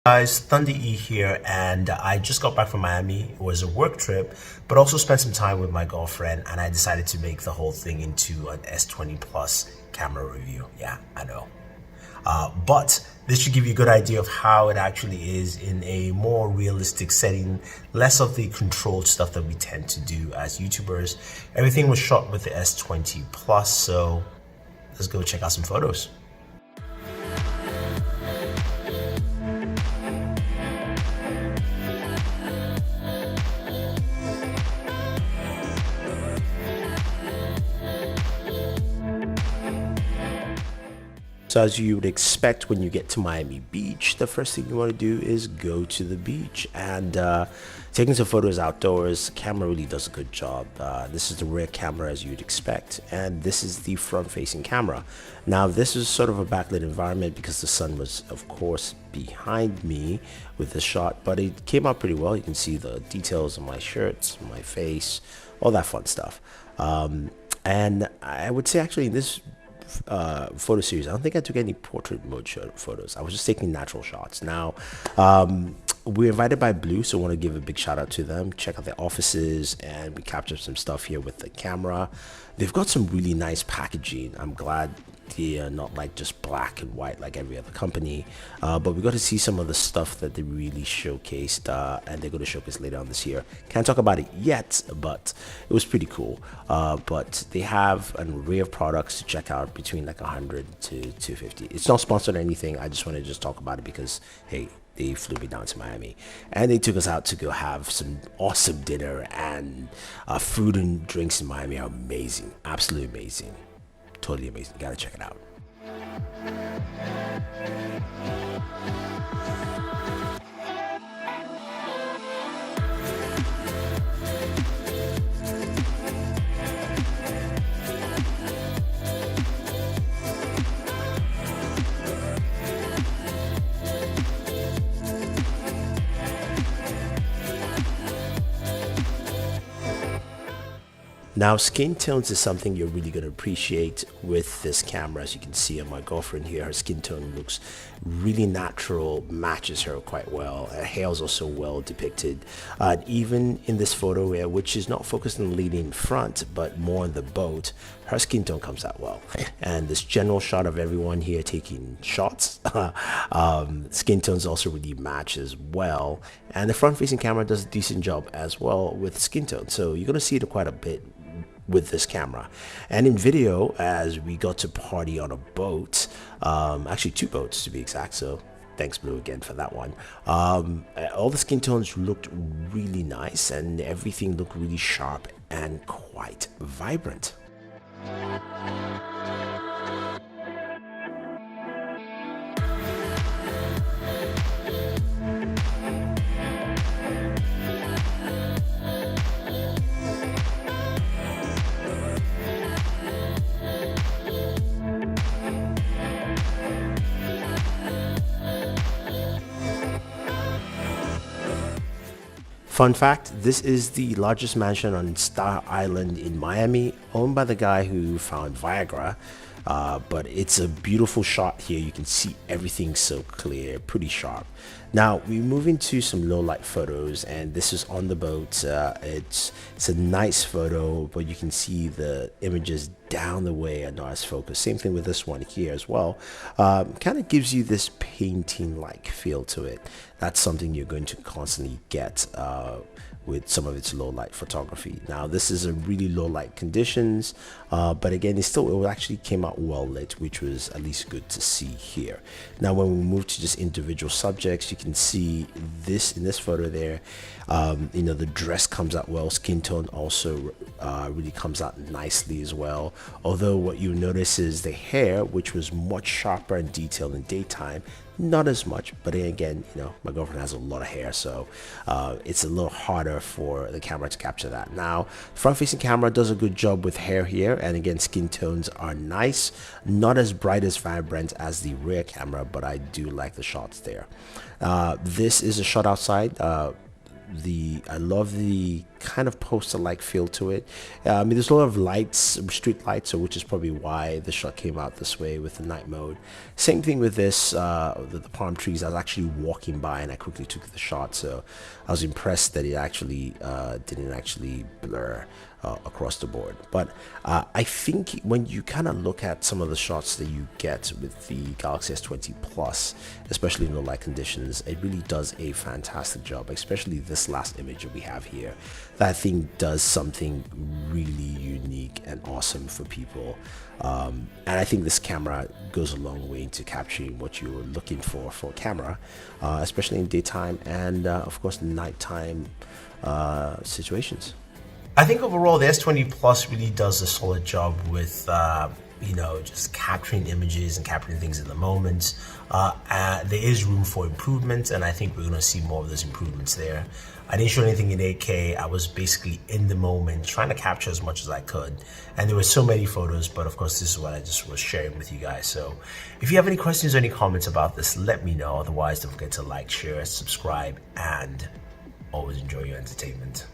Guys, Thunder E here, and I just got back from Miami. It was a work trip, but also spent some time with my girlfriend, and I decided to make the whole thing into an S20 Plus camera review. Yeah, I know. But this should give you a good idea of how it actually is in a more realistic setting, less of the controlled stuff that we tend to do as YouTubers. Everything was shot with the S20 Plus, so let's go check out some photos. So as you would expect when you get to Miami Beach, the first thing you want to do is go to the beach and taking some photos outdoors. The camera really does a good job. This is the rear camera as you'd expect, and this is the front-facing camera. Now this is sort of a backlit environment because the sun was of course behind me with the shot, but it came out pretty well. You can see the details of my shirts, my face, all that fun stuff. And I would say actually in this photo series, I don't think I took any portrait mode photos. I was just taking natural shots. Now we're invited by Blue, so I want to give a big shout out to them. Check out their offices, and we captured some stuff here with the camera. They've got some really nice packaging. I'm glad they are not like just black and white like every other company, but we got to see some of the stuff that they really showcased, and they're going to showcase later on this year. Can't talk about it yet, but it was pretty cool. But they have an array of products to check out between like 100 to 250. It's not sponsored or anything. I just want to just talk about it because hey, they flew me down to Miami and they took us out to go have some awesome dinner, and food and drinks in Miami are amazing, absolutely amazing, totally amazing. You gotta check it out. Now, skin tones is something you're really going to appreciate with this camera. As you can see on my girlfriend here, her skin tone looks really natural, matches her quite well. Her hair is also well depicted. Even in this photo here, which is not focused on the lady in front, but more on the boat, her skin tone comes out well. And this general shot of everyone here taking shots, skin tones also really match as well. And the front-facing camera does a decent job as well with skin tone. So you're going to see it quite a bit with this camera. And in video, as we got to party on a boat, actually 2 boats to be exact, so thanks Blue again for that one. All the skin tones looked really nice, and everything looked really sharp and quite vibrant. Fun fact, this is the largest mansion on Star Island in Miami, owned by the guy who found Viagra. But it's a beautiful shot here. You can see everything so clear, pretty sharp. Now we move into some low light photos, and this is on the boat. It's a nice photo, but you can see the images down the way are not as focused. Same thing with this one here as well. Kind of gives you this painting like feel to it. That's something you're going to constantly get with some of its low light photography. Now this is a really low light conditions, but again it actually came out well lit, which was at least good to see here. Now when we move to just individual subjects, you can see this in this photo there, you know, the dress comes out well, skin tone also really comes out nicely as well. Although what you notice is the hair, which was much sharper and detailed in daytime, not as much, but again, you know, my girlfriend has a lot of hair, so it's a little harder for the camera to capture that. Now front-facing camera does a good job with hair here, and again skin tones are nice, not as bright as vibrant as the rear camera, but I do like the shots there. This is a shot outside. I love the kind of poster-like feel to it. I mean, there's a lot of lights, street lights, so which is probably why the shot came out this way with the night mode. Same thing with this, the palm trees. I was actually walking by and I quickly took the shot, so I was impressed that it actually didn't actually blur across the board. But I think when you kind of look at some of the shots that you get with the Galaxy S20 Plus, especially in low light conditions, it really does a fantastic job, especially this last image that we have here. That thing does something really unique and awesome for people. And I think this camera goes a long way into capturing what you're looking for a camera, especially in daytime and of course nighttime situations. I think overall the S20 Plus really does a solid job with just capturing images and capturing things in the moment. There is room for improvement, and I think we're going to see more of those improvements there. I didn't shoot anything in 8K. I was basically in the moment trying to capture as much as I could, and there were so many photos, but of course this is what I just was sharing with you guys. So if you have any questions or any comments about this, let me know. Otherwise, don't forget to like, share, subscribe, and always enjoy your entertainment.